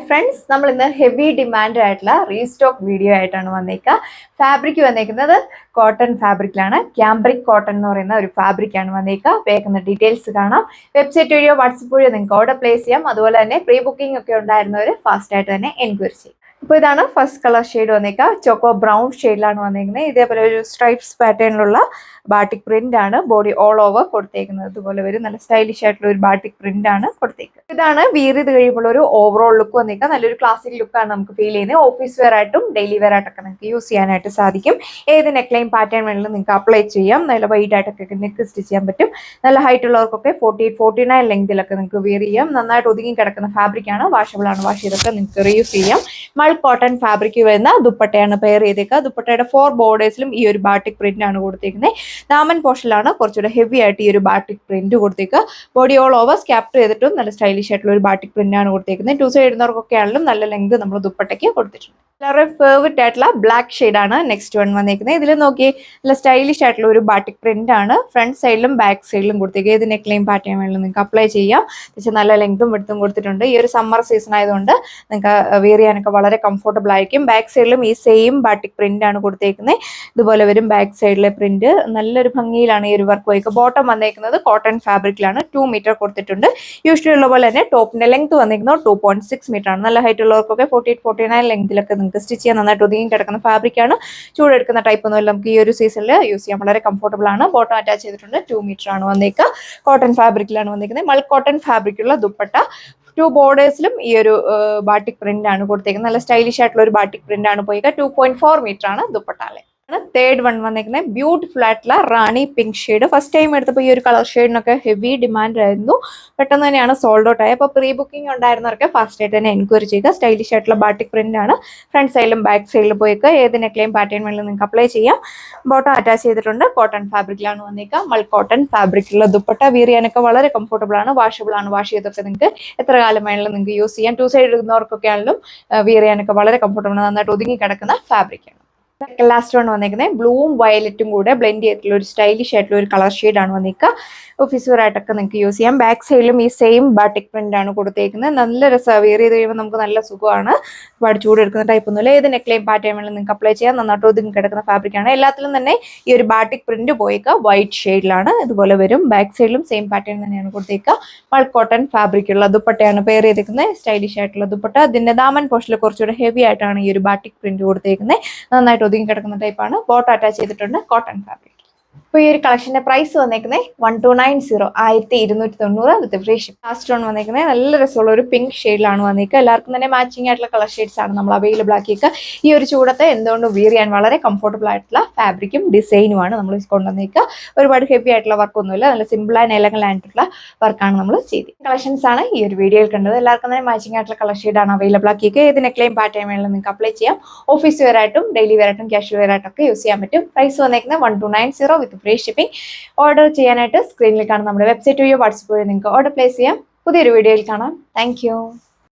Friends, നമ്മൾ ഇന്ന് heavy demand ആയിട്ടുള്ള റീസ്റ്റോക്ക് വീഡിയോ ആയിട്ടാണ് വന്നേക്കുക. ഫാബ്രിക് വന്നേക്കുന്നത് കോട്ടൺ ഫാബ്രിക്കിലാണ്. ക്യാമ്പ്രിക് കോട്ടൺ എന്ന് പറയുന്ന ഒരു ഫാബ്രിക്കാണ് വന്നേക്കുക. വേഗം ഡീറ്റെയിൽസ് കാണാം. വെബ്സൈറ്റ് വഴിയോ വാട്സപ്പ് വഴിയോ നിങ്ങൾക്ക് ഓർഡർ പ്ലേസ് ചെയ്യാം. അതുപോലെ തന്നെ പ്രീ ബുക്കിംഗ് ഒക്കെ ഉണ്ടായിരുന്നവർ ഫാസ്റ്റ് ആയിട്ട് തന്നെ എൻക്വയറി ചെയ്യും. ഇപ്പോൾ ഇതാണ് ഫസ്റ്റ് കളർ ഷെയ്ഡ് വന്നേക്കുക. ചോക്കോ ബ്രൗൺ ഷെയ്ഡിലാണ് വന്നേക്കുന്നത്. ഇതേപോലെ ഒരു സ്ട്രൈപ്സ് പാറ്റേണിലുള്ള ബാട്ടിക് പ്രിന്റ് ആണ് ബോഡി ഓൾ ഓവർ കൊടുത്തേക്കുന്നത്. അതുപോലെ ഒരു നല്ല സ്റ്റൈലിഷ് ആയിട്ടുള്ള ഒരു ബാട്ടിക് പ്രിന്റ് ആണ് കൊടുത്തേക്കുന്നത്. ഇതാണ് വിയർ ചെയ്ത് കഴിയുമ്പോൾ ഒരു ഓവറോൾ ലുക്ക് വന്നേക്കുക. നല്ലൊരു ക്ലാസിക് ലുക്കാണ് നമുക്ക് ഫീൽ ചെയ്യുന്നത്. ഓഫീസ് വെയർ ആയിട്ടും ഡെയിലി വെയർ ആയിട്ടൊക്കെ നിങ്ങൾക്ക് യൂസ് ചെയ്യാനായിട്ട് സാധിക്കും. ഏത് നെക്ക് ലൈൻ പാറ്റേൺ വേണമെങ്കിലും നിങ്ങൾക്ക് അപ്ലൈ ചെയ്യാം. നല്ല വൈഡ് ആയിട്ടൊക്കെ നെക്ക് സ്റ്റിച്ച് ചെയ്യാൻ പറ്റും. നല്ല ഹൈറ്റ് ഉള്ളവർക്കൊക്കെ 48-49 ലെങ്തിലൊക്കെ നിങ്ങൾക്ക് വെയർ ചെയ്യാം. നന്നായിട്ട് ഒതുങ്ങി കിടക്കുന്ന ഫാബ്രിക് ആണ്. വാഷബിൾ ആണ്. വാഷ് ചെയ്തൊക്കെ നിങ്ങൾക്ക് റീയൂസ് ചെയ്യാം. കോട്ടൺ ഫാബ്രിക് വരുന്ന ദുപ്പട്ടയാണ് പെയർ ചെയ്തേക്കുക. ദുപ്പട്ടയുടെ 4 ബോർഡേഴ്സിലും ഈ ഒരു ബാട്ടിക് പ്രിന്റ് ആണ് കൊടുത്തേക്കുന്നത്. ദാമൻ പോർഷനിലാണ് കുറച്ചുകൂടെ ഹെവി ആയിട്ട് ഈ ഒരു ബാട്ടിക് പ്രിന്റ് കൊടുത്തേക്കുക. ബോഡി ഓൾ ഓവർ സ്കാപ്റ്റർ ചെയ്തിട്ടും നല്ല സ്റ്റൈലിഷ് ആയിട്ടുള്ള ഒരു ബാട്ടിക് പ്രിന്റ് ആണ് കൊടുത്തേക്കുന്നത്. 2 സൈഡ് ഇടുന്നവർക്കൊക്കെ ആണെങ്കിലും നല്ല ലെങ്ത് നമ്മൾ ദുപ്പട്ടയ്ക്ക് കൊടുത്തിട്ടുണ്ട്. വളരെ ഫേവറേറ്റ് ആയിട്ടുള്ള ബ്ലാക്ക് ഷെയ്ഡാണ് നെക്സ്റ്റ് വൺ വന്നേക്കുന്നത്. ഇതിൽ നോക്കി നല്ല സ്റ്റൈലിഷ് ആയിട്ടുള്ള ഒരു ബാട്ടിക് പ്രിന്റ് ആണ് ഫ്രണ്ട് സൈഡിലും ബാക്ക് സൈഡിലും കൊടുത്തേക്കുക. ഏത് നെക്ക് ലൈൻ പാറ്റേൺ വേണമെങ്കിലും നിങ്ങൾക്ക് അപ്ലൈ ചെയ്യാം. പക്ഷേ നല്ല ലെങ്തും വെടുത്തും കൊടുത്തിട്ടുണ്ട്. ഈ ഒരു സമ്മർ സീസൺ ആയതുകൊണ്ട് നിങ്ങൾക്ക് വെയർ ചെയ്യാനൊക്കെ വളരെ കംഫർട്ടബിൾ ആയിരിക്കും. ബാക്ക് സൈഡിലും ഈ സെയിം ബാട്ടിക് പ്രിന്റ് ആണ് കൊടുത്തേക്കുന്നത്. ഇതുപോലെ വരും ബാക്ക് സൈഡിലെ പ്രിന്റ്. നല്ലൊരു ഭംഗിയിലാണ് ഈ ഒരു വർക്ക് പോയിക്കുക. ബോട്ടം വന്നേക്കുന്നത് കോട്ടൺ ഫാബ്രിക്കിലാണ്. 2 മീറ്റർ കൊടുത്തിട്ടുണ്ട്. യൂഷ്വലി ഉള്ള പോലെ തന്നെ ടോപ്പിന്റെ ലെങ്ത് വന്നേക്കുന്നത് 2.6 മീറ്റർ ആണ്. നല്ല ഹൈറ്റ് ഉള്ളവർക്കൊക്കെ 48-49 ലെങ്തിലൊക്കെ നിങ്ങൾക്ക് സ്റ്റിച്ച് ചെയ്യാൻ നന്നായിട്ട് ഒതുങ്ങി കിടക്കുന്ന ഫാബ്രിക് ആണ്. ചൂടെടുക്കുന്ന ടൈപ്പ് ഒന്നുമില്ല. നമുക്ക് ഈ ഒരു സീസണിൽ യൂസ് ചെയ്യാൻ വളരെ കംഫർട്ടബിൾ ആണ്. ബോട്ടം അറ്റാച്ച് ചെയ്തിട്ടുണ്ട്. 2 മീറ്റർ ആണ് വന്നേക്കുക. കോട്ടൺ ഫാബ്രിക്കിലാണ് വന്നേക്കുന്നത്. മൾ കോട്ടൺ ഫാബ്രിക്കുള്ള ദുപ്പട്ട 2 ബോർഡേഴ്സിലും ഈ ഒരു ബാട്ടിക് പ്രിന്റ് ആണ് കൊടുത്തേക്കുന്നത്. നല്ല സ്റ്റൈലിഷ് ആയിട്ടുള്ള ഒരു ബാട്ടിക് പ്രിന്റ് ആണ് പോയിക്കുക. 2.4 മീറ്റർ ആണ് ദുപ്പട്ടാലെ. തേർഡ് വൺ വന്നേക്കുന്നത് ബ്യൂട്ടിഫുൾ ആയിട്ടുള്ള റാണി പിങ്ക് ഷെയ്ഡ്. ഫസ്റ്റ് ടൈം എടുത്തപ്പോൾ ഈ ഒരു കളർ ഷെയ്ഡിനൊക്കെ ഹെവി ഡിമാൻഡ് ആയിരുന്നു. പെട്ടെന്ന് തന്നെയാണ് സോൾഡ് ഔട്ട് ആയത്. അപ്പോൾ പ്രീ ബുക്കിംഗ് ഉണ്ടായിരുന്നവർക്ക് ഫാസ്റ്റ് ആയിട്ട് തന്നെ എൻക്വയറി ചെയ്യുക. സ്റ്റൈലിഷ് ആയിട്ടുള്ള ബാട്ടിക് പ്രിന്റ് ആണ്. ഫ്രണ്ട് സൈഡിലും ബാക്ക് സൈഡിലും പോയിക്കുക. ഏത് നെക്ക് ലൈൻ പാറ്റേൺ വേണമെങ്കിലും നിങ്ങൾക്ക് അപ്ലൈ ചെയ്യാം. ബോട്ടം അറ്റാച്ച് ചെയ്തിട്ടുണ്ട്. കോട്ടൺ ഫാബ്രിക്കിലാണ് വന്നേക്കുക. മൾ കോട്ടൺ ഫാബ്രിക്കുള്ള ദുപ്പട്ട വെയർ ചെയ്യാനൊക്കെ വളരെ കംഫർട്ടബിൾ ആണ്. വാഷബിൾ ആണ്. വാഷ് ചെയ്തൊക്കെ നിങ്ങൾക്ക് എത്ര കാലം വേണമെങ്കിലും നിങ്ങൾക്ക് യൂസ് ചെയ്യാം. 2 സൈഡ് ഇടുന്നവർക്കൊക്കെ ആണെങ്കിലും വെയർ ചെയ്യാനൊക്കെ വളരെ കംഫർട്ടബിൾ ആണ്. നന്നായിട്ട് ഒതുങ്ങി കിടക്കുന്ന ഫാബ്രിക് ആണ്. ലാസ്റ്റ് വൺ വന്നേക്കുന്നത് ബ്ലൂവും വയലറ്റും കൂടെ ബ്ലെൻഡ് ചെയ്തിട്ടുള്ള ഒരു സ്റ്റൈലിഷ് ആയിട്ടുള്ള ഒരു കളർ ഷെയ്ഡാണ് വന്നേക്കുക. ഓഫീസ് വെയർ ആയിട്ടൊക്കെ നിങ്ങൾക്ക് യൂസ് ചെയ്യാം. ബാക്ക് സൈഡിലും ഈ സെയിം ബാട്ടിക് പ്രിന്റ് ആണ് കൊടുത്തേക്കുന്നത്. നല്ല രസമാണ്. വെയർ ചെയ്ത് കഴിയുമ്പോൾ നമുക്ക് നല്ല സുഖമാണ്. ഒരുപാട് ചൂടെടുക്കുന്ന ടൈപ്പ് ഒന്നുമില്ല. ഏത് നെക്ക് ലൈൻ പാറ്റേൺ വേണമെങ്കിലും നിങ്ങൾക്ക് അപ്ലൈ ചെയ്യാം. നന്നായിട്ട് ഒതുങ്ങി കിടക്കുന്ന ഫാബ്രിക് ആണ്. എല്ലാത്തിലും തന്നെ ഈ ഒരു ബാട്ടിക് പ്രിന്റ് പോയിക്കുക വൈറ്റ് ഷെയ്ഡിലാണ്. ഇതുപോലെ വരും. ബാക്ക് സൈഡിലും സെയിം പാറ്റേൺ തന്നെയാണ് കൊടുത്തേക്കുക. മൾ കോട്ടൺ ഫാബ്രിക്കുള്ള ദുപ്പട്ടയാണ് പെയർ ചെയ്തേക്കുന്നത്. സ്റ്റൈലിഷ് ആയിട്ടുള്ള ദുപ്പട്ട. അതിന്റെ ദാമൻ പോർഷനിൽ കുറച്ചുകൂടെ ഹെവി ആയിട്ടാണ് ഈ ഒരു ബാട്ടിക് പ്രിന്റ് കൊടുത്തേക്കുന്നത്. നന്നായിട്ട് ഒതുങ്ങി കിടക്കുന്ന ടൈപ്പാണ്. ബോട്ടം അറ്റാച്ച് ചെയ്തിട്ടുണ്ട്. Cotton fabric. ഇപ്പോൾ ഈ ഒരു കളക്ഷന്റെ പ്രൈസ് വന്നേക്കുന്നത് 1290 1290 വിത്ത് ഫ്രീ ഷിപ്പ്. ലാസ്റ്റ് വൺ വന്നേക്കുന്നത് നല്ല രസമുള്ള ഒരു പിങ്ക് ഷെയ്ഡിലാണ് വന്നേക്കുക. എല്ലാവർക്കും തന്നെ മാച്ചിങ് ആയിട്ടുള്ള കളർ ഷെയ്ഡ്സ് ആണ് നമ്മൾ അവൈലബിൾ ആക്കിയേക്കുക. ഈ ഒരു ചൂടത്തെ എന്തുകൊണ്ടും വെയർ ചെയ്യാൻ വളരെ കംഫർട്ടബിൾ ആയിട്ടുള്ള ഫാബ്രിക്കും ഡിസൈനുമാണ് നമ്മൾ കൊണ്ടുവന്നേക്കുക. ഒരുപാട് ഹെവി ആയിട്ടുള്ള വർക്കൊന്നുമില്ല. നല്ല സിമ്പിൾ ആൻഡ് എലഗന്റ് ആയിട്ടുള്ള വർക്കാണ് നമ്മൾ ചെയ്തത്. കളക്ഷൻസ് ആണ് ഈ ഒരു വീഡിയോയിൽ കണ്ടത്. എല്ലാവർക്കും തന്നെ മാച്ചിങ് ആയിട്ടുള്ള കളർ ഷെയ്ഡാണ് അവൈലബിൾ ആക്കിയേക്കുക. ഏത് നെക്ക് ലൈൻ പാറ്റേൺ വേണമെങ്കിലും നിങ്ങൾക്ക് അപ്ലൈ ചെയ്യാം. ഓഫീസ് വെയർ ആയിട്ടും ഡെയിലി വെയർ ആയിട്ടും ക്യാഷ്വൽ വെയർ ആയിട്ടൊക്കെ യൂസ് ചെയ്യാൻ പറ്റും. പ്രൈസ് വന്നേക്കുന്നത് 1290 വിത്ത് ഫ്രീ ഷിപ്പിംഗ്. ഓർഡർ ചെയ്യാനായിട്ട് സ്ക്രീനിൽ കാണുന്ന നമ്മുടെ വെബ്സൈറ്റ് വഴിയോ വാട്സപ്പ് വഴിയോ നിങ്ങൾക്ക് ഓർഡർ പ്ലേസ് ചെയ്യാം. പുതിയൊരു വീഡിയോയിൽ കാണാം. താങ്ക്